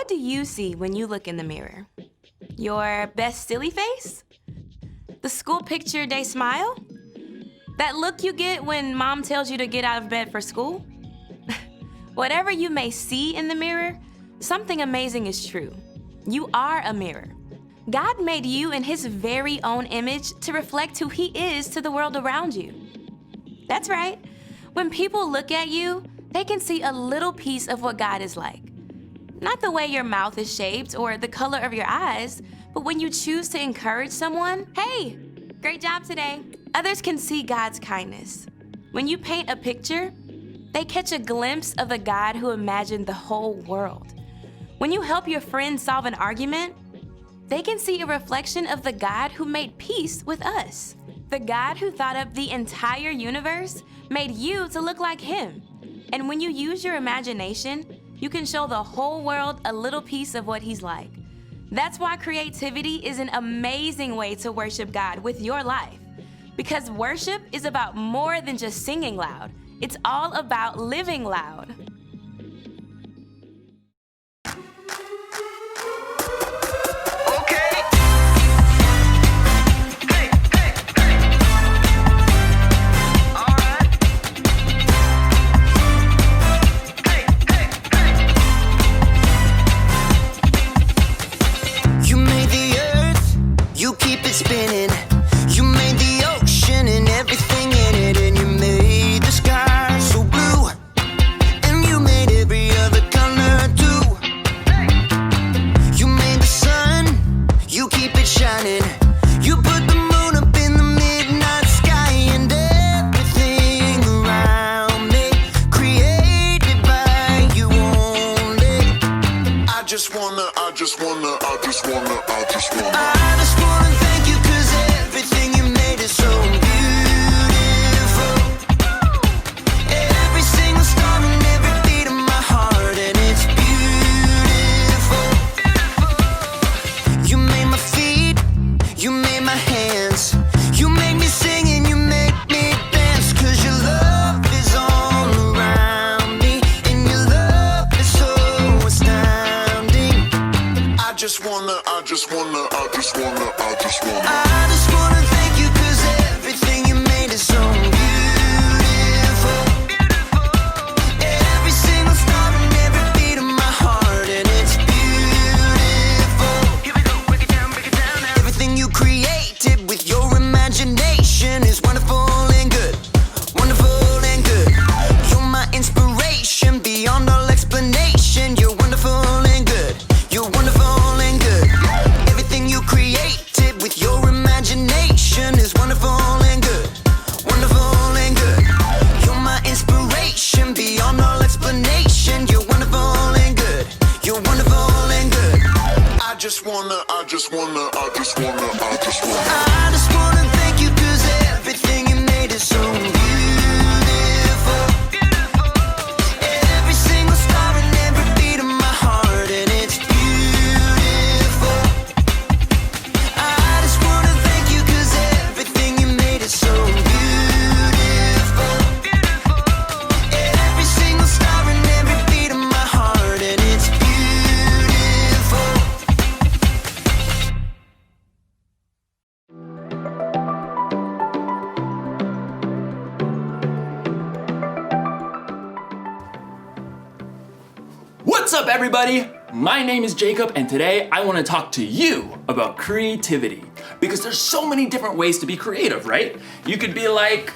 What do you see when you look in the mirror? Your best silly face? The school picture day smile? That look you get when mom tells you to get out of bed for school? Whatever you may see in the mirror, something amazing is true. You are a mirror. God made you in His very own image to reflect who He is to the world around you. That's right. When people look at you, they can see a little piece of what God is like. Not the way your mouth is shaped or the color of your eyes, but when you choose to encourage someone, hey, great job today. Others can see God's kindness. When you paint a picture, they catch a glimpse of the God who imagined the whole world. When you help your friend solve an argument, they can see a reflection of the God who made peace with us. The God who thought up the entire universe made you to look like Him. And when you use your imagination, you can show the whole world a little piece of what He's like. That's why creativity is an amazing way to worship God with your life. Because worship is about more than just singing loud. It's all about living loud. I just wanna thank you 'cause everything you made is so beautiful. Every single star and every beat of my heart, and it's beautiful. You made my feet, you made my hands, you make me sing and you make me dance, 'cause your love is all around me, and your love is so astounding. I just wanna thank you 'cause everything you made is so beautiful. Every single star and every beat of my heart, and it's beautiful. Here we go, break it down now. Everything you created with your imagination is wonderful and good. Wonderful and good. You're my inspiration beyond all explanation. You're wonderful and good. You're wonderful and good. Everything you created with your imagination is wonderful and good. Wonderful and good. You're my inspiration beyond all explanation. You're wonderful and good. You're wonderful and good. I just wanna thank you 'cause everything you made is so beautiful. Every single star and every beat of my heart, and it's beautiful. I just wanna thank you 'cause everything you made is so beautiful. Every single star and every beat of my heart, and it's beautiful. What's up, everybody? My name is Jacob, and today I want to talk to you about creativity. Because there's so many different ways to be creative, right? You could be like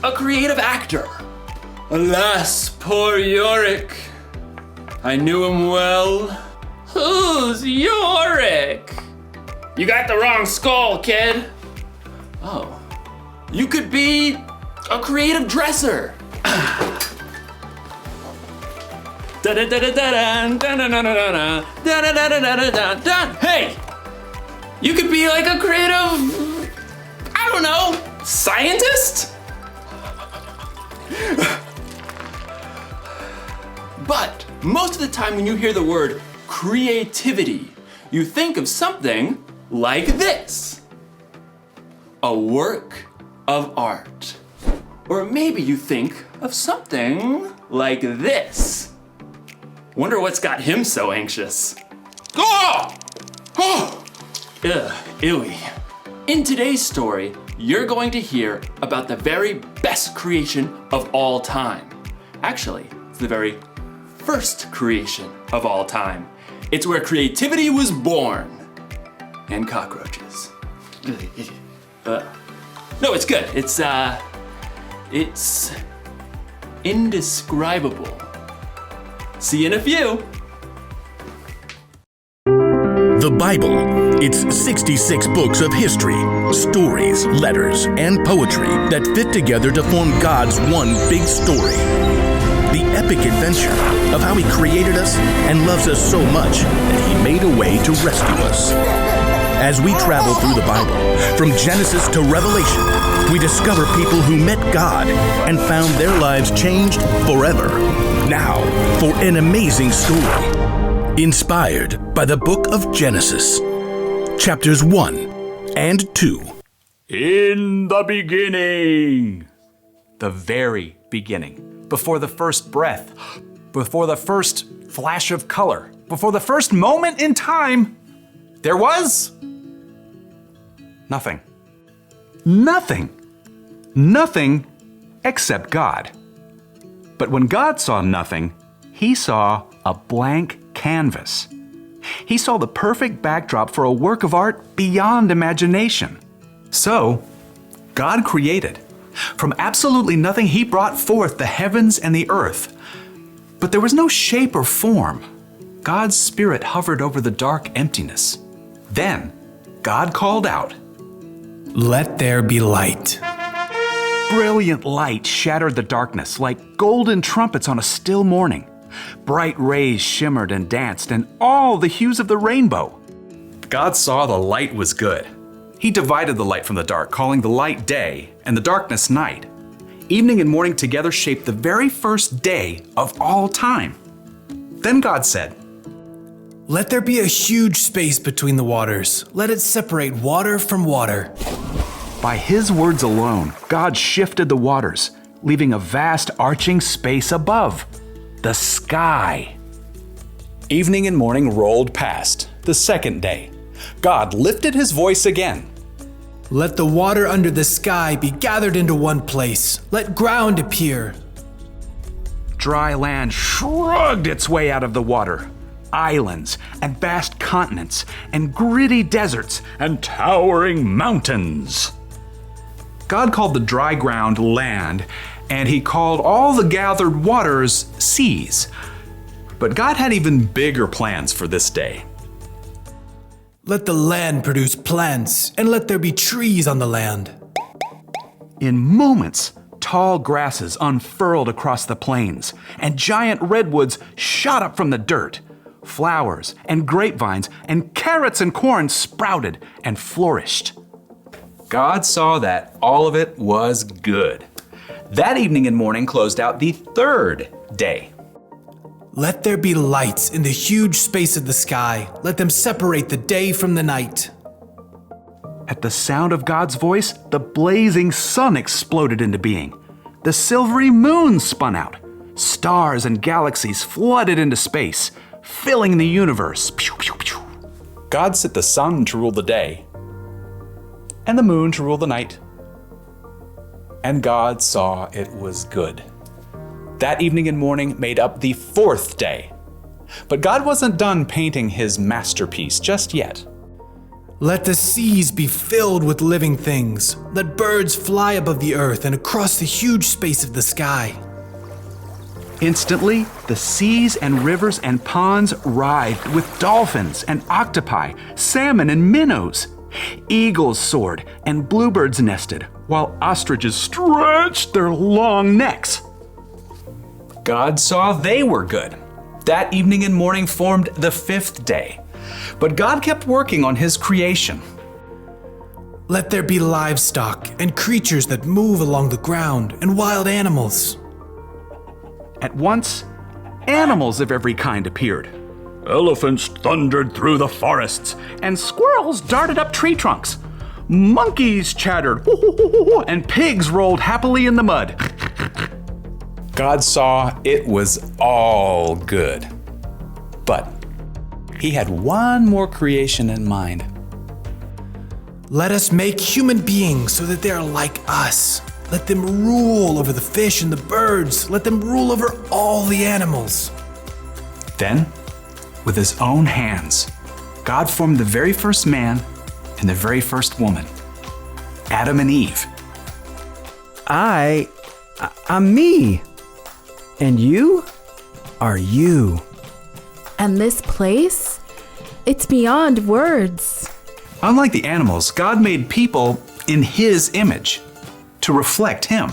a creative actor. Alas, poor Yorick. I knew him well. Who's Yorick? You got the wrong skull, kid. Oh. You could be a creative dresser. Hey! You could be like a creative, I don't know, scientist? But most of the time when you hear the word creativity, you think of something like this. A work of art. Or maybe you think of something like this. Wonder what's got him so anxious. Oh! Oh! Ugh, ewy. In today's story, you're going to hear about the very best creation of all time. Actually, it's the very first creation of all time. It's where creativity was born. And cockroaches. No, it's good. It's indescribable. See you in a few. The Bible. It's 66 books of history, stories, letters, and poetry that fit together to form God's one big story. The epic adventure of how He created us and loves us so much that He made a way to rescue us. As we travel through the Bible, from Genesis to Revelation, we discover people who met God and found their lives changed forever. Now, for an amazing story. Inspired by the book of Genesis, chapters 1 and 2. In the beginning. The very beginning. Before the first breath. Before the first flash of color. Before the first moment in time. There was nothing. Nothing. Nothing except God. But when God saw nothing, He saw a blank canvas. He saw the perfect backdrop for a work of art beyond imagination. So, God created. From absolutely nothing, He brought forth the heavens and the earth. But there was no shape or form. God's Spirit hovered over the dark emptiness. Then, God called out, "Let there be light." Brilliant light shattered the darkness like golden trumpets on a still morning. Bright rays shimmered and danced in all the hues of the rainbow. God saw the light was good. He divided the light from the dark, calling the light day and the darkness night. Evening and morning together shaped the very first day of all time. Then God said, "Let there be a huge space between the waters. Let it separate water from water." By His words alone, God shifted the waters, leaving a vast arching space above. The sky. Evening and morning rolled past, the second day. God lifted His voice again. "Let the water under the sky be gathered into one place. Let ground appear." Dry land shrugged its way out of the water. Islands and vast continents and gritty deserts and towering mountains. God called the dry ground land, and He called all the gathered waters seas. But God had even bigger plans for this day. "Let the land produce plants, and let there be trees on the land." In moments, tall grasses unfurled across the plains, and giant redwoods shot up from the dirt. Flowers and grapevines and carrots and corn sprouted and flourished. God saw that all of it was good. That evening and morning closed out the third day. "Let there be lights in the huge space of the sky. Let them separate the day from the night." At the sound of God's voice, the blazing sun exploded into being. The silvery moon spun out. Stars and galaxies flooded into space, filling the universe. Pew, pew, pew. God set the sun to rule the day, and the moon to rule the night. And God saw it was good. That evening and morning made up the fourth day. But God wasn't done painting His masterpiece just yet. "Let the seas be filled with living things. Let birds fly above the earth and across the huge space of the sky." Instantly, the seas and rivers and ponds writhed with dolphins and octopi, salmon and minnows. Eagles soared and bluebirds nested, while ostriches stretched their long necks. God saw they were good. That evening and morning formed the fifth day. But God kept working on His creation. "Let there be livestock and creatures that move along the ground and wild animals." At once, animals of every kind appeared. Elephants thundered through the forests, and squirrels darted up tree trunks. Monkeys chattered, and pigs rolled happily in the mud. God saw it was all good. But he had one more creation in mind. Let us make human beings so that they are like us. Let them rule over the fish and the birds. Let them rule over all the animals. Then, with his own hands, God formed the very first man and the very first woman, Adam and Eve. I'm me. And you are you. And this place? It's beyond words. Unlike the animals, God made people in his image to reflect him.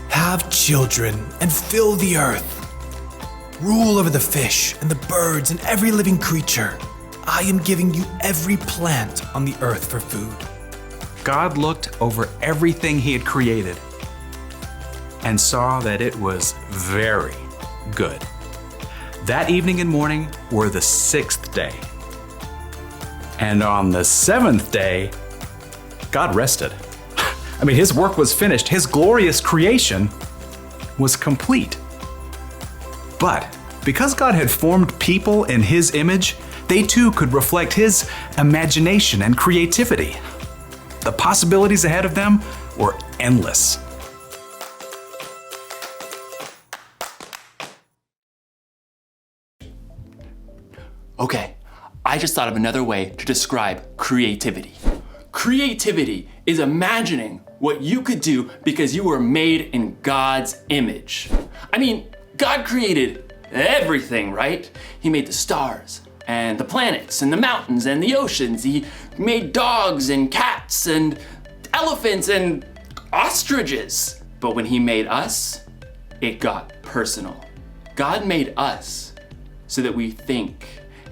Have children and fill the earth. Rule over the fish and the birds and every living creature. I am giving you every plant on the earth for food. God looked over everything he had created and saw that it was very good. That evening and morning were the 6th day. And on the 7th day, God rested. I mean, his work was finished. His glorious creation was complete. But because God had formed people in his image, they too could reflect his imagination and creativity. The possibilities ahead of them were endless. Okay, I just thought of another way to describe creativity. Creativity is imagining what you could do because you were made in God's image. I mean, God created everything, right? He made the stars and the planets and the mountains and the oceans. He made dogs and cats and elephants and ostriches. But when he made us, it got personal. God made us so that we think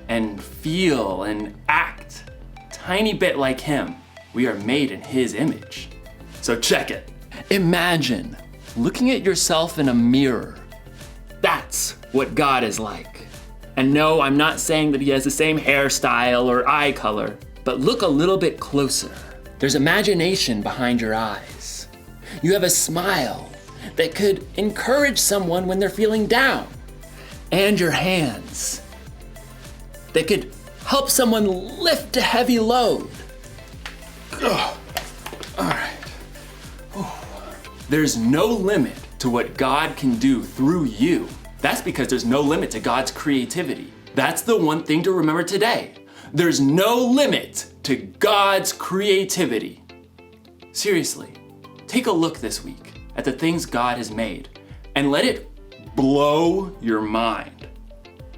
and feel and act a tiny bit like him. We are made in his image. So check it. Imagine looking at yourself in a mirror. That's what God is like. And no, I'm not saying that he has the same hairstyle or eye color, but look a little bit closer. There's imagination behind your eyes. You have a smile that could encourage someone when they're feeling down. And your hands that could help someone lift a heavy load. Ugh. All right. There's no limit to what God can do through you. That's because there's no limit to God's creativity. That's the one thing to remember today. There's no limit to God's creativity. Seriously, take a look this week at the things God has made and let it blow your mind.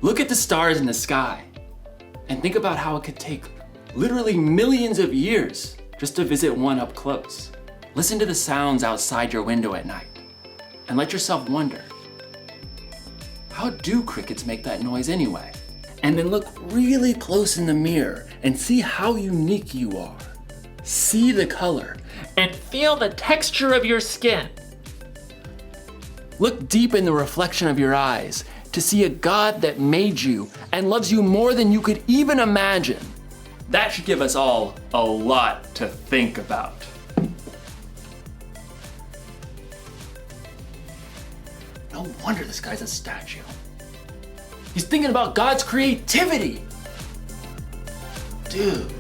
Look at the stars in the sky and think about how it could take literally millions of years just to visit one up close. Listen to the sounds outside your window at night and let yourself wonder, how do crickets make that noise anyway? And then look really close in the mirror and see how unique you are. See the color and feel the texture of your skin. Look deep in the reflection of your eyes to see a God that made you and loves you more than you could even imagine. That should give us all a lot to think about. No wonder this guy's a statue. He's thinking about God's creativity. Dude.